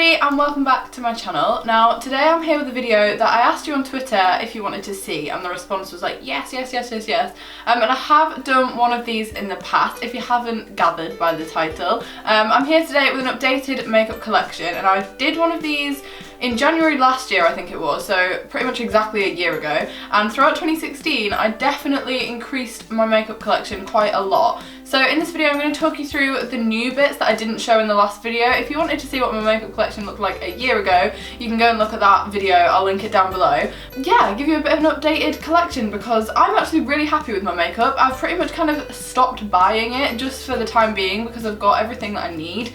everybody and welcome back to my channel. Now today I'm here with a video that I asked you on Twitter if you wanted to see, and the response was like yes. And I have done one of these in the past, if you haven't gathered by the title. I'm here today with an updated makeup collection, and I did one of these in January last year, I think it was, so pretty much exactly a year ago. And throughout 2016 I definitely increased my makeup collection quite a lot. So in this video I'm going to talk you through the new bits that I didn't show in the last video. If you wanted to see what my makeup collection looked like a year ago, you can go and look at that video, I'll link it down below. Yeah, give you a bit of an updated collection because I'm actually really happy with my makeup. I've pretty much kind of stopped buying it just for the time being because I've got everything that I need.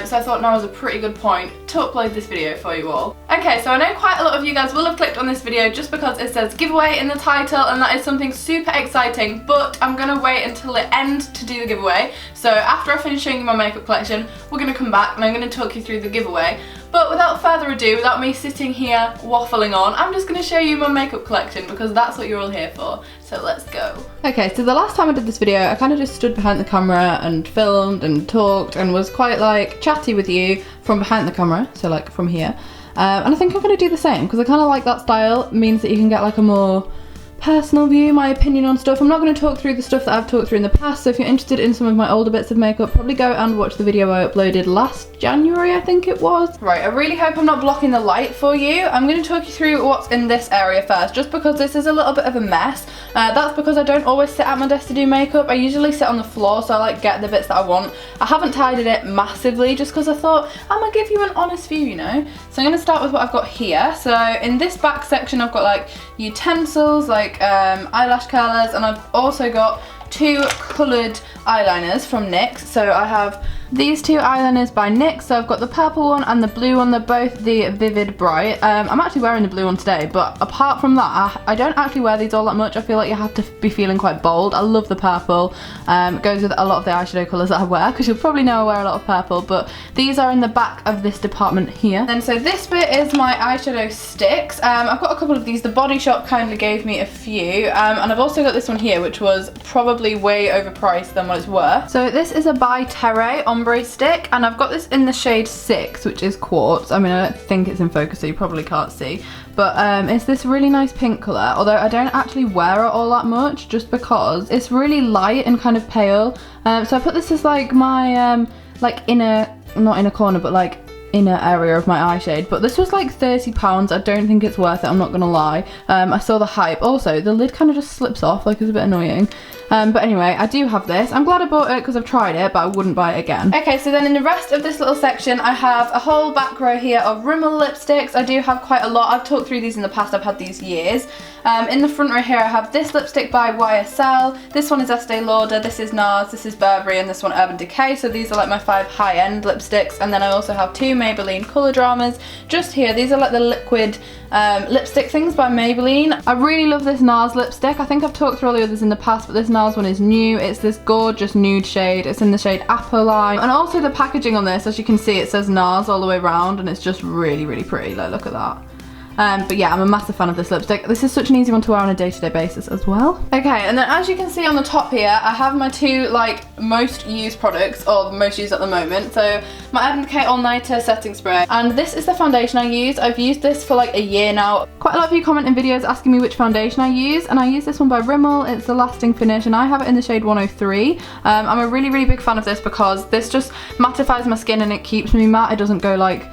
So I thought now was a pretty good point to upload this video for you all. Okay, so I know quite a lot of you guys will have clicked on this video just because it says giveaway in the title, and that is something super exciting, but I'm going to wait until the end to do the giveaway. So after I finish showing you my makeup collection, we're going to come back and I'm going to talk you through the giveaway. But without further ado, without me sitting here waffling on, I'm just going to show you my makeup collection because that's what you're all here for. So let's go. Okay, so the last time I did this video, I kind of just stood behind the camera and filmed and talked and was quite like chatty with you from behind the camera, so like from here. And I think I'm going to do the same because I kind of like that style. It means that you can get like a more personal view, my opinion on stuff. I'm not going to talk through the stuff that I've talked through in the past, so if you're interested in some of my older bits of makeup, probably go and watch the video I uploaded last January, I think it was. Right, I really hope I'm not blocking the light for you. I'm going to talk you through what's in this area first, just because this is a little bit of a mess. That's because I don't always sit at my desk to do makeup. I usually sit on the floor, so I like get the bits that I want. I haven't tidied it massively just because I thought I'm going to give you an honest view, you know. So I'm going to start with what I've got here. So in this back section I've got like utensils, like eyelash curlers, and I've also got two coloured eyeliners from NYX. So I have these two eyeliners by NYX, so I've got the purple one and the blue one. They're both the Vivid Bright. I'm actually wearing the blue one today, but apart from that, I don't actually wear these all that much. I feel like you have to be feeling quite bold. I love the purple. It goes with a lot of the eyeshadow colours that I wear, because you'll probably know I wear a lot of purple, but these are in the back of this department here. And so this bit is my eyeshadow sticks. I've got a couple of these. The Body Shop kindly gave me a few, and I've also got this one here, which was probably way overpriced than what it's worth. So this is a By Terre ombre stick, and I've got this in the shade 6, which is quartz. I mean, I don't think it's in focus, so you probably can't see, but it's this really nice pink colour, although I don't actually wear it all that much just because it's really light and kind of pale. So I put this as like my like inner, not inner corner, but like inner area of my eye shade. But this was like £30. I don't think it's worth it, I'm not gonna lie. I saw the hype. Also, the lid kind of just slips off, like it's a bit annoying. But anyway, I do have this. I'm glad I bought it because I've tried it, but I wouldn't buy it again. Okay, so then in the rest of this little section, I have a whole back row here of Rimmel lipsticks. I do have quite a lot. I've talked through these in the past. I've had these years. In the front row here, I have this lipstick by YSL. This one is Estee Lauder. This is NARS. This is Burberry, and this one Urban Decay. So these are like my 5 high-end lipsticks. And then I also have 2 Maybelline Colour Dramas just here. These are like the liquid lipstick things by Maybelline. I really love this NARS lipstick. I think I've talked through all the others in the past, but this NARS one is new. It's this gorgeous nude shade. It's in the shade Apolline. And also the packaging on this, as you can see, it says NARS all the way around, and it's just really, really pretty. Like, look at that. But yeah, I'm a massive fan of this lipstick. This is such an easy one to wear on a day-to-day basis as well. Okay, and then as you can see on the top here, I have my 2 like most used products, or most used at the moment. So my Urban Decay All Nighter Setting Spray, and this is the foundation I use. I've used this for like a year now. Quite a lot of you comment in videos asking me which foundation I use, and I use this one by Rimmel. It's the Lasting Finish, and I have it in the shade 103. I'm a really, really big fan of this because this just mattifies my skin and it keeps me matte. It doesn't go like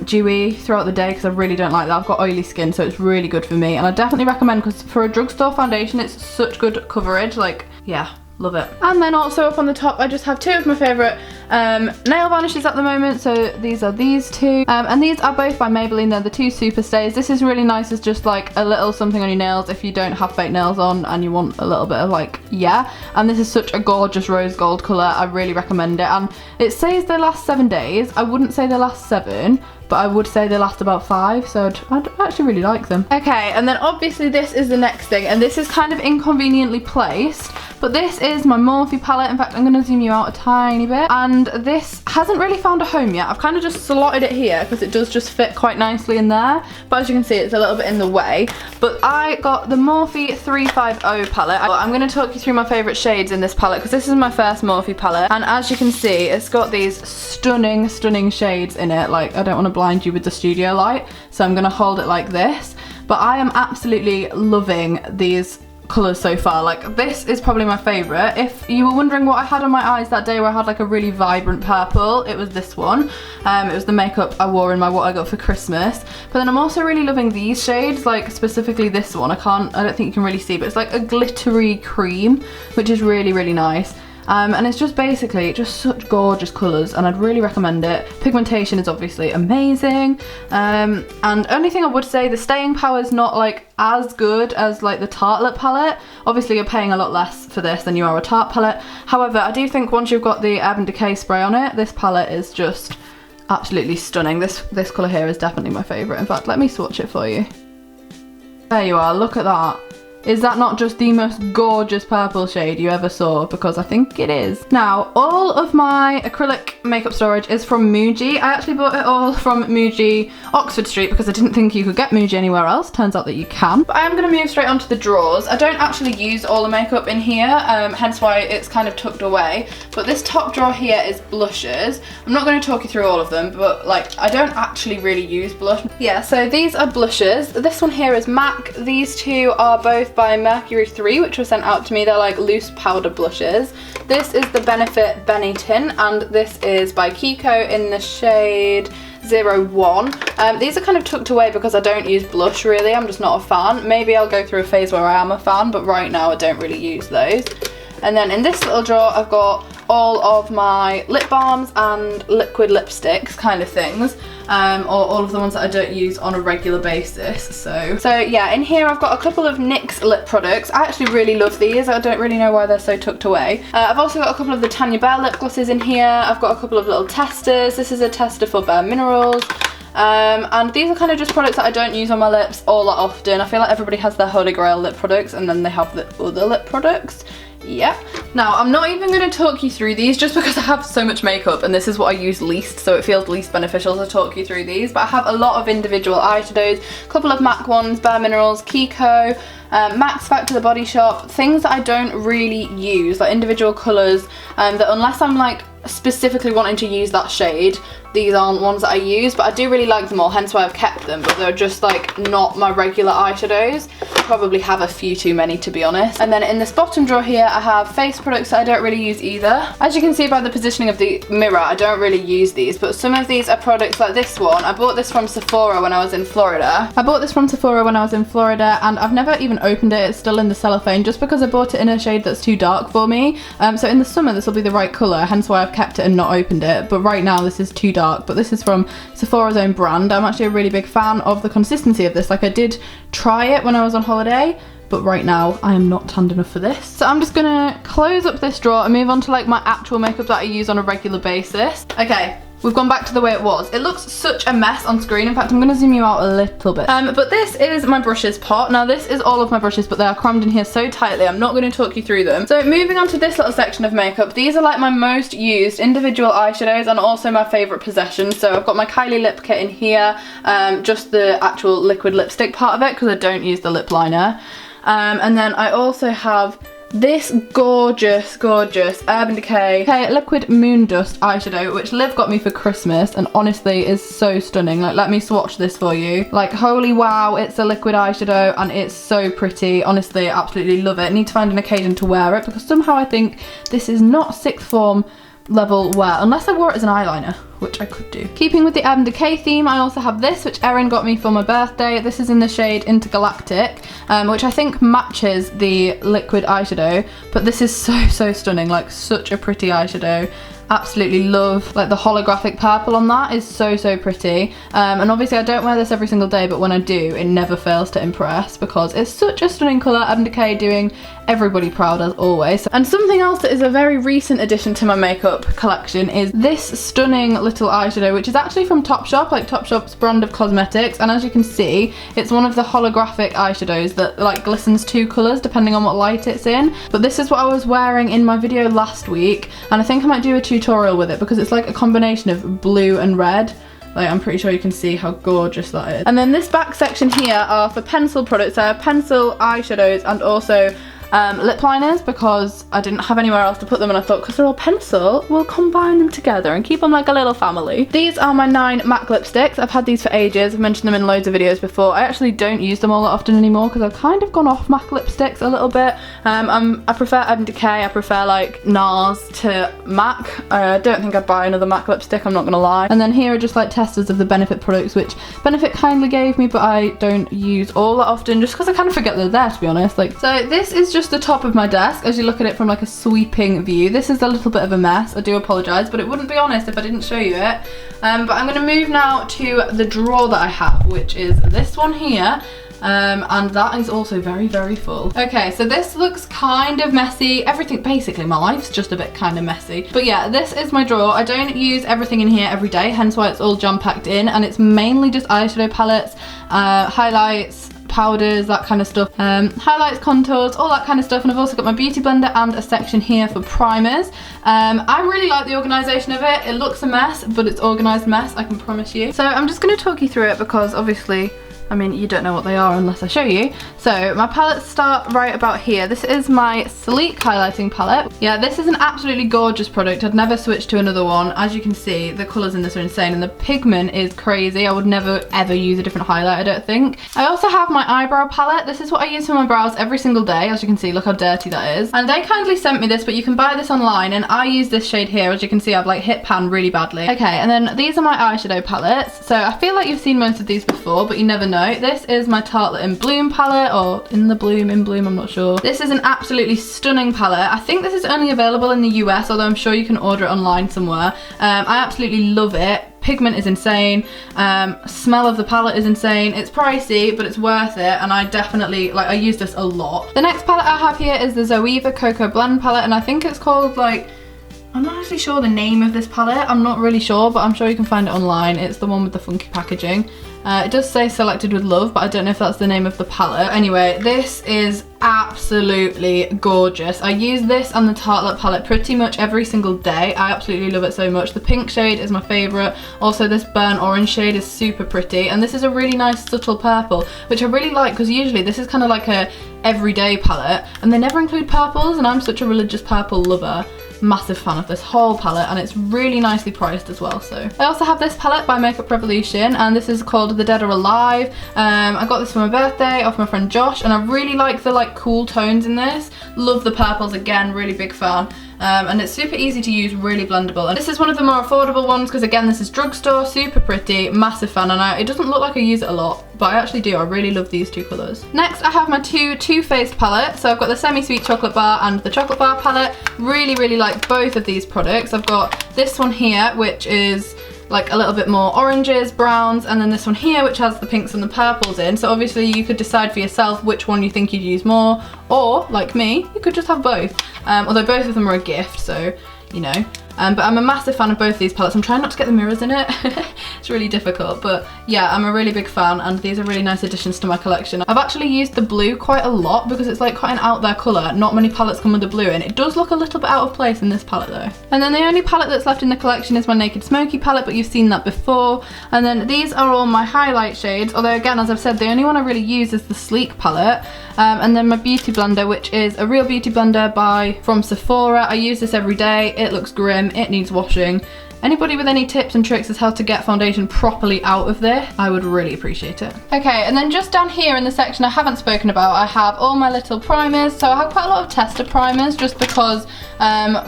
dewy throughout the day because I really don't like that. I've got oily skin, so it's really good for me, and I definitely recommend, because for a drugstore foundation it's such good coverage. Like, yeah, love it. And then also up on the top I just have 2 of my favourite nail varnishes at the moment. So these are these 2, and these are both by Maybelline. They're the 2 Super Stays. This is really nice as just like a little something on your nails if you don't have fake nails on and you want a little bit of like, yeah. And this is such a gorgeous rose gold colour. I really recommend it, and it says they last 7 days. I wouldn't say they last 7, but I would say they last about 5, so I'd actually really like them. Okay, and then obviously this is the next thing, and this is kind of inconveniently placed, but But this is my Morphe palette. In fact, I'm going to zoom you out a tiny bit. And this hasn't really found a home yet. I've kind of just slotted it here because it does just fit quite nicely in there. But as you can see, it's a little bit in the way. But I got the Morphe 350 palette. I'm going to talk you through my favourite shades in this palette because this is my first Morphe palette. And as you can see, it's got these stunning, stunning shades in it. Like, I don't want to blind you with the studio light, so I'm going to hold it like this. But I am absolutely loving these colours so far. Like, this is probably my favourite. If you were wondering what I had on my eyes that day where I had like a really vibrant purple, it was this one. It was the makeup I wore in my what I got for Christmas. But then I'm also really loving these shades, like specifically this one. I don't think you can really see, but it's like a glittery cream, which is really, really nice. And it's just basically just such gorgeous colours, and I'd really recommend it. Pigmentation is obviously amazing, and only thing I would say, the staying power is not like as good as like the Tartelette palette. Obviously you're paying a lot less for this than you are a Tarte palette. However, I do think once you've got the Urban Decay spray on it, this palette is just absolutely stunning. This colour here is definitely my favourite. In fact, let me swatch it for you. There you are, look at that. Is that not just the most gorgeous purple shade you ever saw? Because I think it is. Now, all of my acrylic makeup storage is from Muji. I actually bought it all from Muji Oxford Street because I didn't think you could get Muji anywhere else. Turns out that you can. But I am going to move straight onto the drawers. I don't actually use all the makeup in here, hence why it's kind of tucked away. But this top drawer here is blushes. I'm not going to talk you through all of them, but like, I don't actually really use blush. Yeah, so these are blushes. This one here is MAC. These two are both by Mercury 3, which was sent out to me. They're like loose powder blushes. This is the Benefit Benny Tin, and this is by Kiko in the shade 01. These are kind of tucked away because I don't use blush really. I'm just not a fan. Maybe I'll go through a phase where I am a fan, but right now I don't really use those. And then in this little drawer I've got all of my lip balms and liquid lipsticks kind of things, or all of the ones that I don't use on a regular basis. So yeah, in here I've got a couple of NYX lip products. I actually really love these. I don't really know why they're so tucked away. I've also got a couple of the Tanya Bear lip glosses in here. I've got a couple of little testers. This is a tester for Bare Minerals. And these are kind of just products that I don't use on my lips all that often. I feel like everybody has their Holy Grail lip products and then they have the other lip products. Yep. Now, I'm not even going to talk you through these just because I have so much makeup and this is what I use least, so it feels least beneficial to talk you through these. But I have a lot of individual eyeshadows, a couple of MAC ones, Bare Minerals, Kiko, Max Factor, The Body Shop, things that I don't really use, like individual colours, that unless I'm like specifically wanting to use that shade, these aren't ones that I use, but I do really like them all, hence why I've kept them, but they're just like not my regular eyeshadows. Probably have a few too many, to be honest. And then in this bottom drawer here I have face products that I don't really use either. As you can see by the positioning of the mirror, I don't really use these, but some of these are products like this one. I bought this from Sephora when I was in Florida. And I've never even opened it. It's still in the cellophane just because I bought it in a shade that's too dark for me. So in the summer this will be the right colour, hence why I've kept it and not opened it. But right now this is too dark. But this is from Sephora's own brand. I'm actually a really big fan of the consistency of this. Like, I did try it when I was on holiday, but right now I am not tanned enough for this. So I'm just gonna close up this drawer and move on to like my actual makeup that I use on a regular basis. Okay. We've gone back to the way it was. It looks such a mess on screen. In fact, I'm going to zoom you out a little bit. But this is my brushes pot. Now, this is all of my brushes, but they are crammed in here so tightly, I'm not going to talk you through them. So moving on to this little section of makeup, these are like my most used individual eyeshadows and also my favourite possessions. So I've got my Kylie lip kit in here, just the actual liquid lipstick part of it because I don't use the lip liner. And then I also have this gorgeous Urban Decay Liquid Moon Dust eyeshadow, which Liv got me for Christmas, and honestly is so stunning. Like, let me swatch this for you. Like, holy wow, it's a liquid eyeshadow and it's so pretty. Honestly, I absolutely love it. I need to find an occasion to wear it because somehow I think this is not sixth form level wear, unless I wore it as an eyeliner, which I could do. Keeping with the Urban Decay theme, I also have this, which Erin got me for my birthday. This is in the shade Intergalactic, which I think matches the liquid eyeshadow, but this is so stunning, like such a pretty eyeshadow. Absolutely love like the holographic purple on that is so pretty. And obviously I don't wear this every single day, but when I do, it never fails to impress because it's such a stunning colour. Urban Decay doing everybody proud as always. And something else that is a very recent addition to my makeup collection is this stunning little eyeshadow, which is actually from Topshop, like Topshop's brand of cosmetics, and as you can see, it's one of the holographic eyeshadows that like glistens 2 colours depending on what light it's in. But this is what I was wearing in my video last week, and I think I might do a tutorial with it because it's like a combination of blue and red. Like, I'm pretty sure you can see how gorgeous that is. And then this back section here are for pencil products. I have pencil, eyeshadows, and also lip liners because I didn't have anywhere else to put them, and I thought because they're all pencil, we'll combine them together and keep them like a little family. These are my 9 MAC lipsticks. I've had these for ages. I've mentioned them in loads of videos before. I actually don't use them all that often anymore because I've kind of gone off MAC lipsticks a little bit. I prefer Urban Decay. I prefer like NARS to MAC. I don't think I'd buy another MAC lipstick, I'm not gonna lie. And then here are just like testers of the Benefit products, which Benefit kindly gave me, but I don't use all that often just because I kind of forget they're there, to be honest. Like, so this is just the top of my desk as you look at it from like a sweeping view. This is a little bit of a mess, I do apologise, but it wouldn't be honest if I didn't show you it. But I'm going to move now to the drawer that I have, which is this one here. And that is also very full. Okay, so this looks kind of messy. Everything, basically my life's just a bit kind of messy. But yeah, this is my drawer. I don't use everything in here every day, hence why it's all jam-packed in, and it's mainly just eyeshadow palettes, highlights, powders, that kind of stuff, highlights, contours, all that kind of stuff. And I've also got my beauty blender and a section here for primers. I really like the organisation of it. It looks a mess, but it's organised mess, I can promise you. So I'm just going to talk you through it because obviously, I mean, you don't know what they are unless I show you. So my palettes start right about here. This is my Sleek highlighting palette. Yeah, this is an absolutely gorgeous product. I'd never switch to another one. As you can see, the colours in this are insane and the pigment is crazy. I would never ever use a different highlight, I don't think. I also have my eyebrow palette. This is what I use for my brows every single day. As you can see, look how dirty that is. And they kindly sent me this, but you can buy this online, and I use this shade here. As you can see, I've like hit pan really badly. Okay, and then these are my eyeshadow palettes. So I feel like you've seen most of these before, but you never know. This is my Tartelette in Bloom palette, or in Bloom, I'm not sure. This is an absolutely stunning palette. I think this is only available in the US, although I'm sure you can order it online somewhere. I absolutely love it. Pigment is insane, smell of the palette is insane. It's pricey, but it's worth it, and I definitely, like, I use this a lot. The next palette I have here is the Zoeva Cocoa Blend palette, and I think it's called, like, I'm not actually sure the name of this palette. I'm not really sure, but I'm sure you can find it online. It's the one with the funky packaging. It does say selected with love, but I don't know if that's the name of the palette. Anyway, this is absolutely gorgeous. I use this and the Tartelette palette pretty much every single day. I absolutely love it so much. The pink shade is my favourite. Also, this burnt orange shade is super pretty. And this is a really nice subtle purple, which I really like because usually this is kind of like a everyday palette and they never include purples, and I'm such a religious purple lover. Massive fan of this whole palette, and it's really nicely priced as well. So I also have this palette by Makeup Revolution, and this is called The Dead Are Alive. I got this for my birthday off my friend Josh, and I really like the like cool tones in this. Love the purples again, really big fan. And it's super easy to use, really blendable. And this is one of the more affordable ones because again, this is drugstore, super pretty, massive fan, and it doesn't look like I use it a lot, but I actually do. I really love these two colours. Next, I have my two Too Faced palettes. So I've got the Semi-Sweet Chocolate Bar and the Chocolate Bar palette. Really like both of these products. I've got this one here, which is like a little bit more oranges, browns, and then this one here which has the pinks and the purples in. So obviously you could decide for yourself which one you think you'd use more, or like me, you could just have both. Although both of them are a gift, so you know. But I'm a massive fan of both these palettes. I'm trying not to get the mirrors in it. It's really difficult, but yeah, I'm a really big fan, and these are really nice additions to my collection. I've actually used the blue quite a lot because it's like quite an out there colour. Not many palettes come with the blue, and it does look a little bit out of place in this palette though. And then the only palette that's left in the collection is my Naked Smoky palette, but you've seen that before. And then these are all my highlight shades, although again, as I've said, the only one I really use is the Sleek palette. And then my beauty blender, which is a Real Beauty blender from Sephora. I use this every day. It looks grim, it needs washing. Anybody with any tips and tricks as how to get foundation properly out of there, I would really appreciate it. Okay, and then just down here in the section I haven't spoken about, I have all my little primers. So I have quite a lot of tester primers just because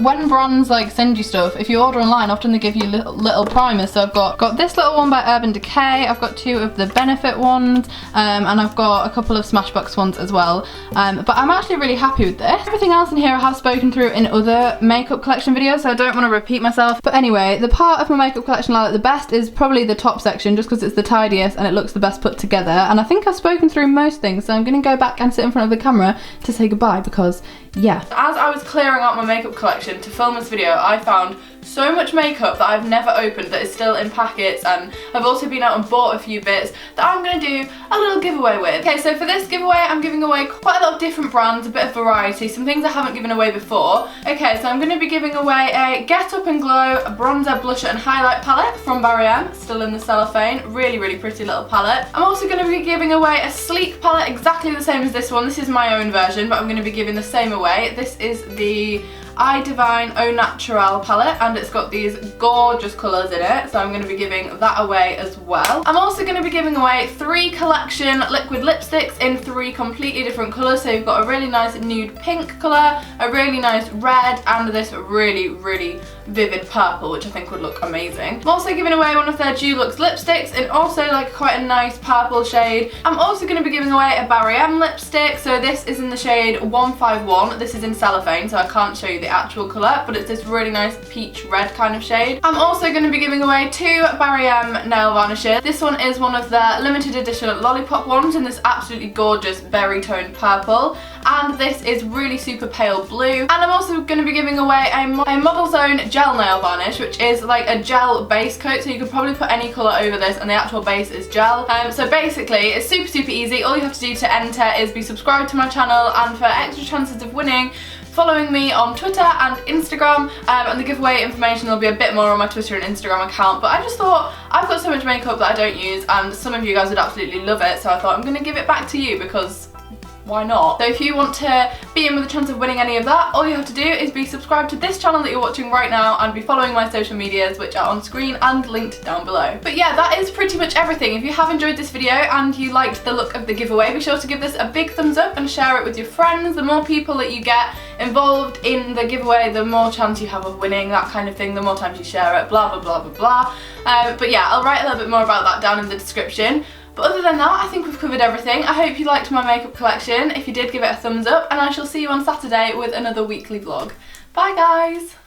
when brands like send you stuff, if you order online, often they give you little primers. So I've got this little one by Urban Decay, I've got 2 of the Benefit ones, and I've got a couple of Smashbox ones as well. But I'm actually really happy with this. Everything else in here I have spoken through in other makeup collection videos, so I don't want to repeat myself. But anyway, the part of my makeup collection I like the best is probably the top section, just because it's the tidiest and it looks the best put together. And I think I've spoken through most things, so I'm going to go back and sit in front of the camera to say goodbye because, yeah. As I was clearing out my makeup collection to film this video, I found so much makeup that I've never opened that is still in packets, and I've also been out and bought a few bits that I'm going to do a little giveaway with. Okay, so for this giveaway I'm giving away quite a lot of different brands, a bit of variety, some things I haven't given away before. Okay, so I'm going to be giving away a Get Up and Glow bronzer, blusher and highlight palette from Barry M, still in the cellophane, really pretty little palette. I'm also going to be giving away a sleek palette exactly the same as this one. This is my own version, but I'm going to be giving the same away. This is the I Divine Au Natural palette, and it's got these gorgeous colours in it, so I'm going to be giving that away as well. I'm also going to be giving away 3 collection liquid lipsticks in 3 completely different colours. So you've got a really nice nude pink colour, a really nice red, and this really vivid purple, which I think would look amazing. I'm also giving away one of their Dulux lipsticks in also like quite a nice purple shade. I'm also going to be giving away a Barry M lipstick, so this is in the shade 151. This is in cellophane, so I can't show you the actual colour, but it's this really nice peach red kind of shade. I'm also going to be giving away 2 Barry M nail varnishes. This one is one of their limited edition lollipop ones in this absolutely gorgeous berry toned purple, and this is really super pale blue. And I'm also going to be giving away a Model Zone gel nail varnish, which is like a gel base coat, so you could probably put any colour over this and the actual base is gel. So basically it's super easy. All you have to do to enter is be subscribed to my channel, and for extra chances of winning, following me on Twitter and Instagram, and the giveaway information will be a bit more on my Twitter and Instagram account. But I just thought, I've got so much makeup that I don't use and some of you guys would absolutely love it, so I thought I'm going to give it back to you because why not? So if you want to be in with a chance of winning any of that, all you have to do is be subscribed to this channel that you're watching right now and be following my social medias, which are on screen and linked down below. But yeah, that is pretty much everything. If you have enjoyed this video and you liked the look of the giveaway, be sure to give this a big thumbs up and share it with your friends. The more people that you get involved in the giveaway, the more chance you have of winning, that kind of thing, the more times you share it, blah blah blah. But yeah, I'll write a little bit more about that down in the description. But other than that, I think we've covered everything. I hope you liked my makeup collection. If you did, give it a thumbs up, and I shall see you on Saturday with another weekly vlog. Bye guys!